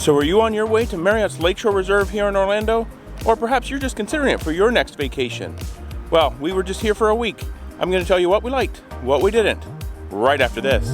So are you on your way to Marriott's Lakeshore Reserve here in Orlando? Or perhaps you're just considering it for your next vacation? Well, we were just here for a week. I'm going to tell you what we liked, what we didn't, right after this.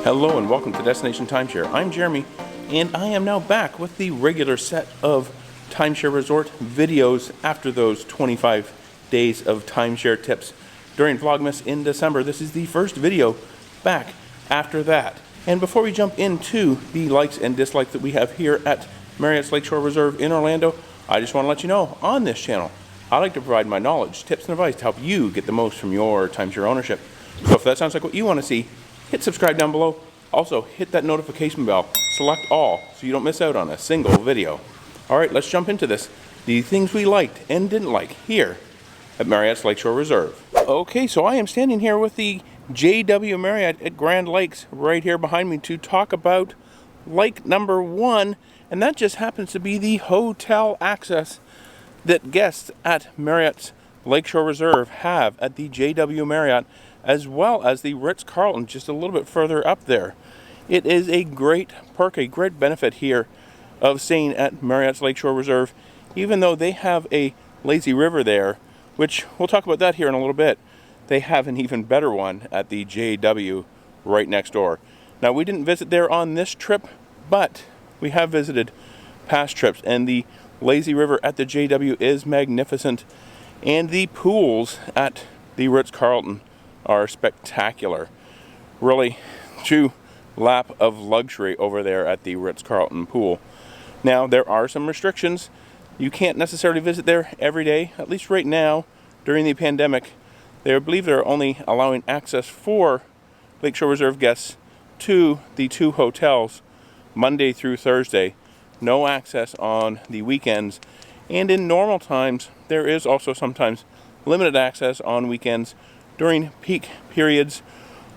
Hello and welcome to Destination Timeshare. I'm Jeremy, and I am now back with the regular set of Timeshare Resort videos after those 25 days of timeshare tips during Vlogmas in December. This is the first video back after that. And before we jump into the likes and dislikes that we have here at Marriott's Lakeshore Reserve in Orlando, I just want to let you know on this channel, I like to provide my knowledge, tips, and advice to help you get the most from your timeshare ownership. So if that sounds like what you want to see, hit subscribe down below. Also, hit that notification bell, select all, so you don't miss out on a single video. Alright, let's jump into this. The things we liked and didn't like here at Marriott's Lakeshore Reserve. Okay, so I am standing here with the JW Marriott at Grand Lakes right here behind me to talk about like number one, and that just happens to be the hotel access that guests at Marriott's Lakeshore Reserve have at the JW Marriott, as well as the Ritz-Carlton just a little bit further up there. It is a great perk, a great benefit here of staying at Marriott's Lakeshore Reserve, even though they have a lazy river there, which we'll talk about that here in a little bit. They have an even better one at the JW right next door. Now, we didn't visit there on this trip, but we have visited past trips, and the lazy river at the JW is magnificent, and the pools at the Ritz-Carlton are spectacular. Really true lap of luxury over there at the Ritz-Carlton pool. Now, there are some restrictions. You can't necessarily visit there every day, at least right now during the pandemic. I believe they're only allowing access for Lakeshore Reserve guests to the two hotels Monday through Thursday. No access on the weekends. And in normal times, there is also sometimes limited access on weekends during peak periods,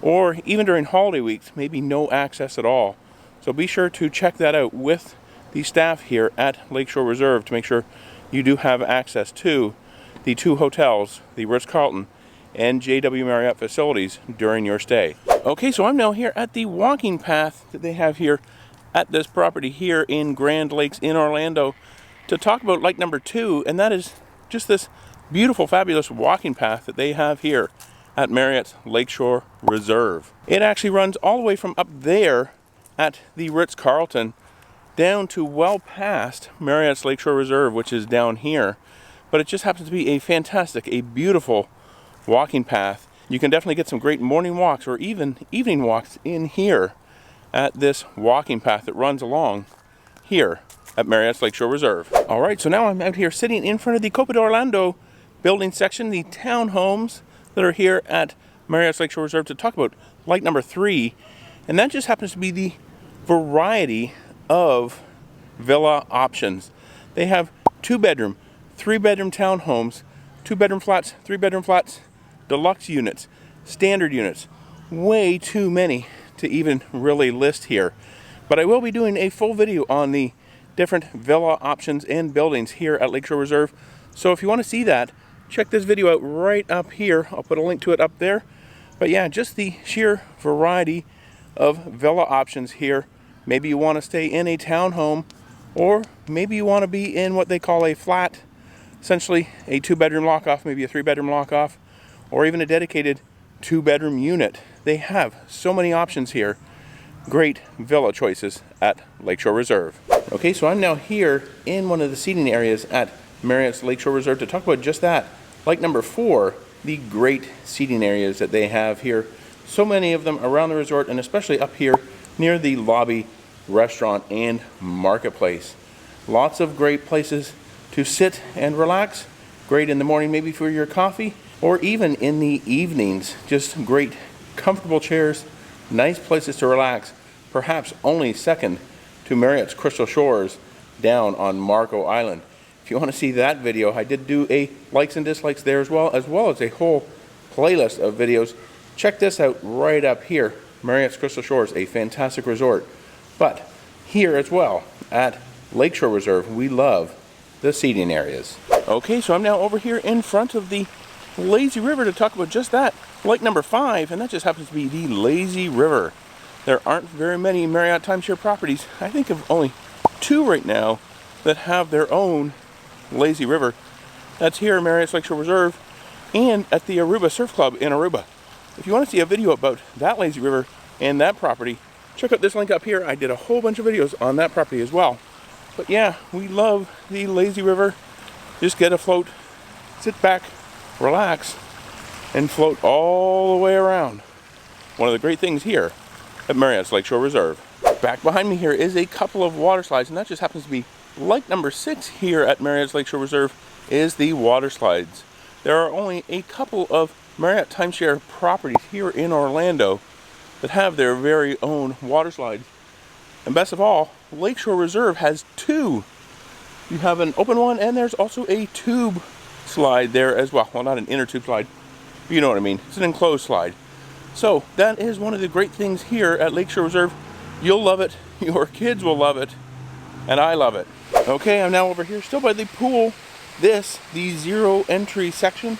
or even during holiday weeks, maybe no access at all. So be sure to check that out with the staff here at Lakeshore Reserve to make sure you do have access to the two hotels, the Ritz-Carlton and JW Marriott facilities during your stay. Okay, so I'm now here at the walking path that they have here at this property here in Grand Lakes in Orlando to talk about like number two, and that is just this beautiful, fabulous walking path that they have here at Marriott's Lakeshore Reserve. It actually runs all the way from up there at the Ritz-Carlton down to well past Marriott's Lakeshore Reserve, which is down here. But it just happens to be a fantastic, a beautiful walking path. You can definitely get some great morning walks or even evening walks in here at this walking path that runs along here at Marriott's Lakeshore Reserve. Alright, so now I'm out here sitting in front of the Copa d'Orlando building section, the townhomes that are here at Marriott's Lakeshore Reserve, to talk about like number three. And that just happens to be the variety of villa options. They have 2-bedroom, 3-bedroom townhomes, 2-bedroom flats, 3-bedroom flats, deluxe units, standard units. Way too many to even really list here. But I will be doing a full video on the different villa options and buildings here at Lakeshore Reserve. So if you want to see that, check this video out right up here. I'll put a link to it up there. But yeah, just the sheer variety of villa options here. Maybe you want to stay in a townhome, or maybe you want to be in what they call a flat, essentially a 2-bedroom lock-off, maybe a 3-bedroom lock-off, or even a dedicated 2-bedroom unit. They have so many options here. Great villa choices at Lakeshore Reserve. Okay, so I'm now here in one of the seating areas at Marriott's Lakeshore Reserve to talk about just that. Like number four, the great seating areas that they have here. So many of them around the resort, and especially up here near the lobby, restaurant, and marketplace. Lots of great places to sit and relax. Great in the morning, maybe for your coffee, or even in the evenings. Just great, comfortable chairs, nice places to relax. Perhaps only second to Marriott's Crystal Shores down on Marco Island. If you want to see that video, I did do a likes and dislikes there as well as a whole playlist of videos. Check this out right up here. Marriott's Crystal Shores, a fantastic resort. But here as well at Lakeshore Reserve, we love the seating areas. Okay, so I'm now over here in front of the lazy river to talk about just that. like number 5, and that just happens to be the lazy river. There aren't very many Marriott timeshare properties. I think of only 2 right now that have their own lazy river. That's here at Marriott Lakeshore Reserve and at the Aruba Surf Club in Aruba. If you want to see a video about that lazy river and that property, check out this link up here. I did a whole bunch of videos on that property as well. But yeah, we love the lazy river. Just get a float, sit back, relax, and float all the way around. One of the great things here at Marriott's Lakeshore Reserve. Back behind me here is a couple of water slides, and that just happens to be like number 6 here at Marriott's Lakeshore Reserve is the Waterslides. There are only a couple of Marriott timeshare properties here in Orlando that have their very own water slides. And best of all, Lakeshore Reserve has 2. You have an open one, and there's also a tube slide there as well. Well, not an inner tube slide, but you know what I mean. It's an enclosed slide. So that is one of the great things here at Lakeshore Reserve. You'll love it, your kids will love it, and I love it. Okay, I'm now over here still by the pool. The 0 entry section.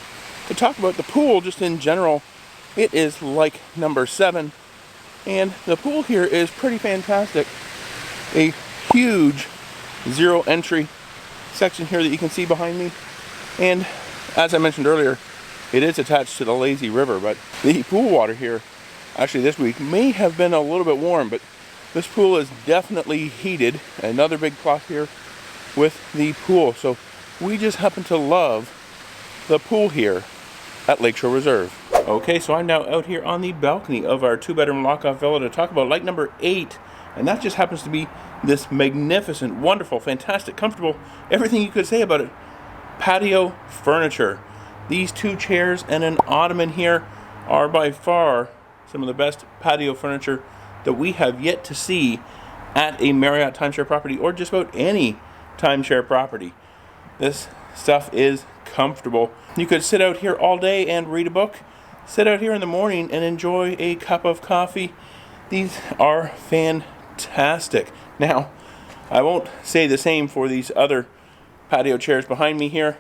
To talk about the pool just in general, it is like number 7. And the pool here is pretty fantastic. A huge 0 entry section here that you can see behind me. And as I mentioned earlier, it is attached to the lazy river, but the pool water here actually this week may have been a little bit warm, but this pool is definitely heated. Another big plus here with the pool. So we just happen to love the pool here at Lakeshore Reserve. Okay, so I'm now out here on the balcony of our 2-bedroom lock-off villa to talk about like number 8, and that just happens to be this magnificent, wonderful, fantastic, comfortable, everything you could say about it, patio furniture. These 2 chairs and an ottoman here are by far some of the best patio furniture that we have yet to see at a Marriott timeshare property or just about any timeshare property. This stuff is comfortable. You could sit out here all day and read a book, sit out here in the morning and enjoy a cup of coffee. These are fantastic. Now, I won't say the same for these other patio chairs behind me here.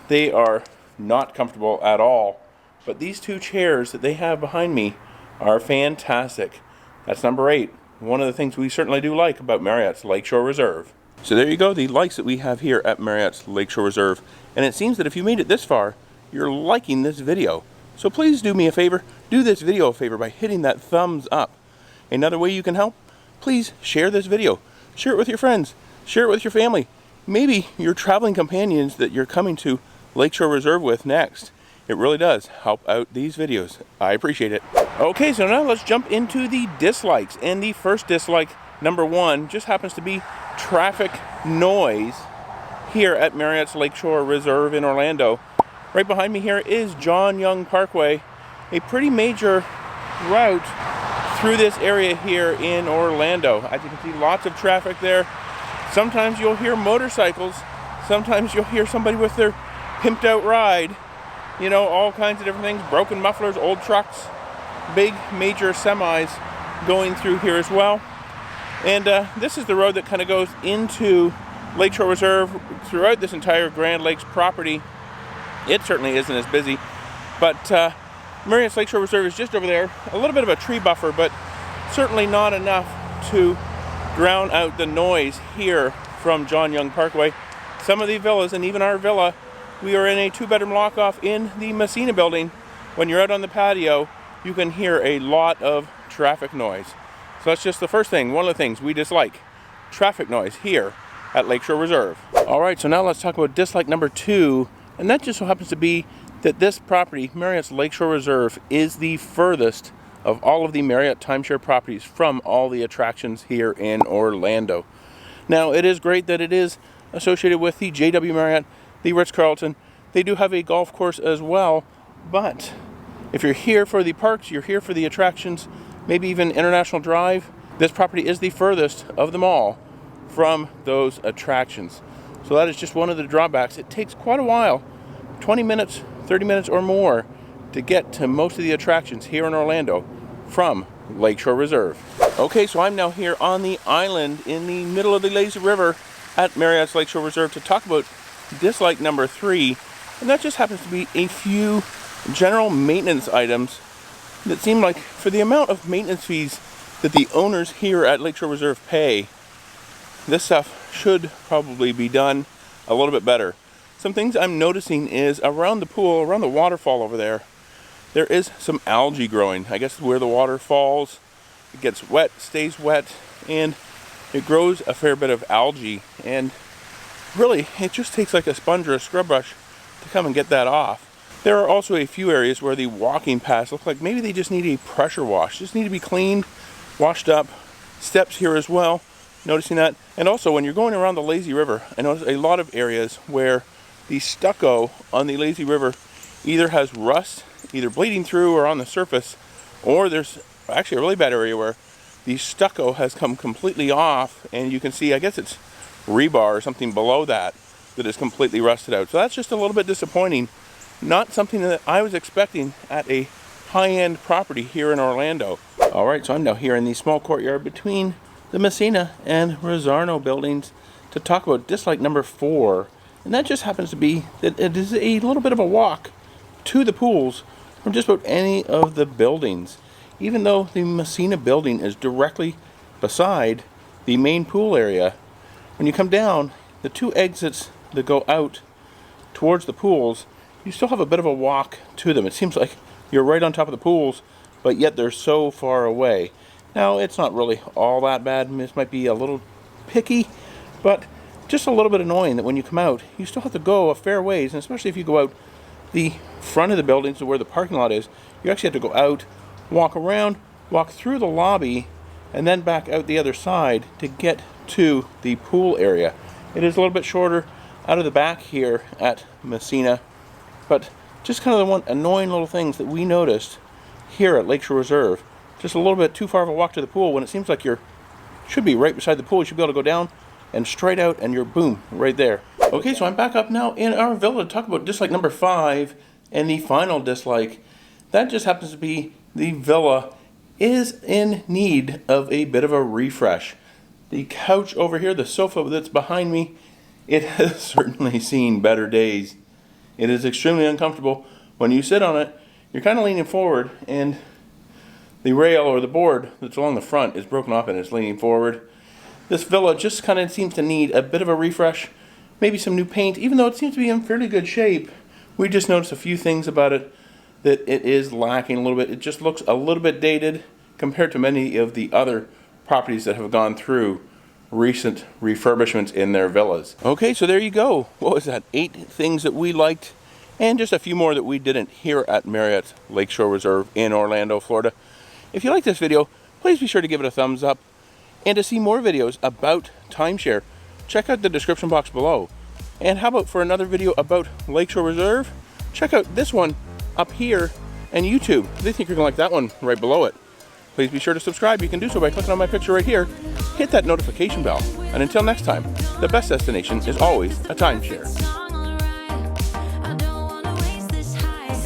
They are not comfortable at all, but these 2 chairs that they have behind me are fantastic. That's number 8. One of the things we certainly do like about Marriott's Lakeshore Reserve. So there you go, the likes that we have here at Marriott's Lakeshore Reserve. And it seems that if you made it this far, you're liking this video. So please do me a favor, do this video a favor by hitting that thumbs up. Another way you can help, please share this video. Share it with your friends, share it with your family, maybe your traveling companions that you're coming to Lakeshore Reserve with next. It really does help out these videos. I appreciate it. Okay, so now let's jump into the dislikes. And the first dislike, number 1, just happens to be traffic noise here at Marriott's Lakeshore Reserve in Orlando. Right behind me here is John Young Parkway, a pretty major route through this area here in Orlando. As you can see, lots of traffic there. Sometimes you'll hear motorcycles, sometimes you'll hear somebody with their pimped out ride, you know, all kinds of different things, broken mufflers, old trucks, big major semis going through here as well. And this is the road that kind of goes into Lakeshore Reserve throughout this entire Grand Lakes property. It certainly isn't as busy, but Marriott's Lakeshore Reserve is just over there. A little bit of a tree buffer, but certainly not enough to drown out the noise here from John Young Parkway. Some of the villas, and even our villa, we are in a 2-bedroom lock-off in the Messina building. When you're out on the patio, you can hear a lot of traffic noise. So that's just the first thing, one of the things we dislike, traffic noise here at Lakeshore Reserve. All right, so now let's talk about dislike number 2, and that just so happens to be that this property, Marriott's Lakeshore Reserve, is the furthest of all of the Marriott timeshare properties from all the attractions here in Orlando. Now, it is great that it is associated with the JW Marriott, the Ritz-Carlton. They do have a golf course as well, but if you're here for the parks, you're here for the attractions, maybe even International Drive, this property is the furthest of them all from those attractions. So that is just one of the drawbacks. It takes quite a while, 20 minutes, 30 minutes or more, to get to most of the attractions here in Orlando from Lakeshore Reserve. Okay, so I'm now here on the island in the middle of the lazy river at Marriott's Lakeshore Reserve to talk about dislike number 3, and that just happens to be a few general maintenance items that seem like, for the amount of maintenance fees that the owners here at Lakeshore Reserve pay, this stuff should probably be done a little bit better. Some things I'm noticing is around the pool, around the waterfall over there, there is some algae growing. I guess where the water falls, it gets wet, stays wet, and it grows a fair bit of algae. And really, it just takes like a sponge or a scrub brush to come and get that off. There are also a few areas where the walking paths look like maybe they just need a pressure wash. Just need to be cleaned, washed up. Steps here as well, noticing that. And also when you're going around the lazy river, I notice a lot of areas where the stucco on the lazy river either has rust, either bleeding through or on the surface, or there's actually a really bad area where the stucco has come completely off, and you can see, I guess it's rebar or something below that that is completely rusted out. So that's just a little bit disappointing. Not something that I was expecting at a high-end property here in Orlando. All right, so I'm now here in the small courtyard between the Messina and Rosarno buildings to talk about dislike number 4. And that just happens to be that it is a little bit of a walk to the pools from just about any of the buildings. Even though the Messina building is directly beside the main pool area, when you come down, the 2 exits that go out towards the pools, you still have a bit of a walk to them. It seems like you're right on top of the pools, but yet they're so far away. Now, it's not really all that bad. This might be a little picky, but just a little bit annoying that when you come out, you still have to go a fair ways, and especially if you go out the front of the building to where the parking lot is, you actually have to go out, walk around, walk through the lobby, and then back out the other side to get to the pool area. It is a little bit shorter out of the back here at Messina, but just kind of the one annoying little things that we noticed here at Lakeshore Reserve. Just a little bit too far of a walk to the pool when it seems like should be right beside the pool. You should be able to go down and straight out, and you're boom, right there. Okay, so I'm back up now in our villa to talk about dislike number 5 and the final dislike. That just happens to be the villa is in need of a bit of a refresh. The couch over here, the sofa that's behind me, it has certainly seen better days. It is extremely uncomfortable. When you sit on it, you're kind of leaning forward, and the rail or the board that's along the front is broken off and it's leaning forward. This villa just kind of seems to need a bit of a refresh, maybe some new paint. Even though it seems to be in fairly good shape, we just noticed a few things about it that it is lacking a little bit. It just looks a little bit dated compared to many of the other properties that have gone through recent refurbishments in their villas. Okay, so there you go. What was that? 8 things that we liked, and just a few more that we didn't here at Marriott Lakeshore Reserve in Orlando, Florida. If you like this video, please be sure to give it a thumbs up. And to see more videos about timeshare, check out the description box below. And how about for another video about Lakeshore Reserve? Check out this one up here and YouTube. They think you're going to like that one right below it. Please be sure to subscribe. You can do so by clicking on my picture right here. Hit that notification bell. And until next time, the best destination is always a timeshare.